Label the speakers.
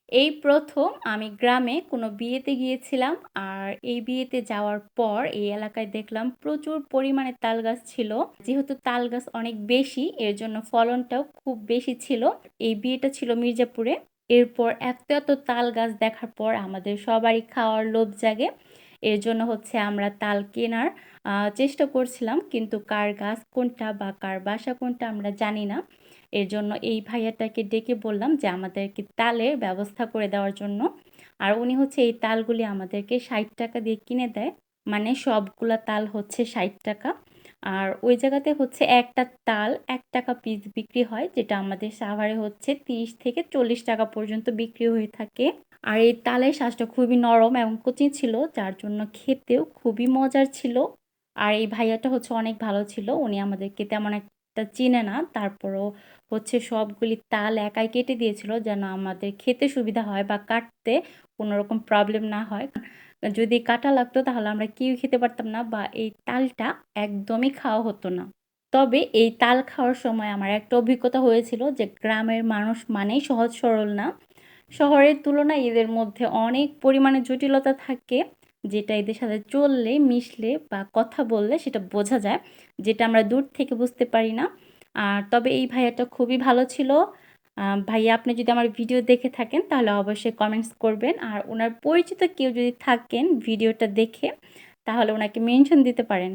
Speaker 1: এই প্রথম আমি গ্রামে কোনো বিয়েতে গিয়েছিলাম। আর এই বিয়েতে যাওয়ার পর এই এলাকায় দেখলাম প্রচুর পরিমাণে তাল গাছ ছিল। যেহেতু তাল গাছ অনেক বেশি, এর জন্য ফলনটাও খুব বেশি ছিল। এই বিয়েটা ছিল মির্জাপুরে। এরপর এত এত তাল গাছ দেখার পর আমাদের সবারই খাওয়ার লোভ জাগে। এর জন্য হচ্ছে আমরা তাল কেনার চেষ্টা করছিলাম, কিন্তু কার গাছ কোনটা বা কার বাসা কোনটা আমরা জানি না। এর জন্য এই ভাইয়াটাকে ডেকে বললাম যে আমাদেরকে তালের ব্যবস্থা করে দেওয়ার জন্য। আর উনি হচ্ছে এই তালগুলি আমাদেরকে 60 টাকা দিয়ে কিনে দেয়। মানে সবগুলা তাল হচ্ছে 60 টাকা। আর ওই জায়গাতে হচ্ছে একটা তাল 1 টাকা পিস বিক্রি হয়, যেটা আমাদের সাভারে হচ্ছে 30 থেকে 40 টাকা পর্যন্ত বিক্রি হয়ে থাকে। আর এই তালের শাঁসটা খুবই নরম এবং কচি ছিল, যার জন্য খেতেও খুবই মজার ছিল। আর এই ভাইয়াটা হচ্ছে অনেক ভালো ছিল। উনি আমাদেরকে তেমন একটা চিনে না, তারপরও হচ্ছে সবগুলি তাল একাই কেটে দিয়েছিল যেন আমাদের খেতে সুবিধা হয় বা কাটতে কোনো রকম প্রবলেম না হয়। যদি কাটা লাগতো তাহলে আমরা কেউ খেতে পারতাম না, বা এই তালটা একদমই খাওয়া হতো না। তবে এই তাল খাওয়ার সময় আমার একটা অভিজ্ঞতা হয়েছিল যে গ্রামের মানুষ মানেই সহজ সরল না। শহরের তুলনায় এদের মধ্যে অনেক পরিমাণে জটিলতা থাকে, যেটা এদের সাথে চললে মিশলে বা কথা বললে সেটা বোঝা যায়, যেটা আমরা দূর থেকে বুঝতে পারি না। আর তবে এই ভাইয়াটা খুবই ভালো ছিল। ভাইয়া, আপনি যদি আমার ভিডিও দেখে থাকেন তাহলে অবশ্যই কমেন্টস করবেন। আর ওনার পরিচিত কেউ যদি থাকেন ভিডিওটা দেখে, তাহলে ওনাকে মেনশন দিতে পারেন।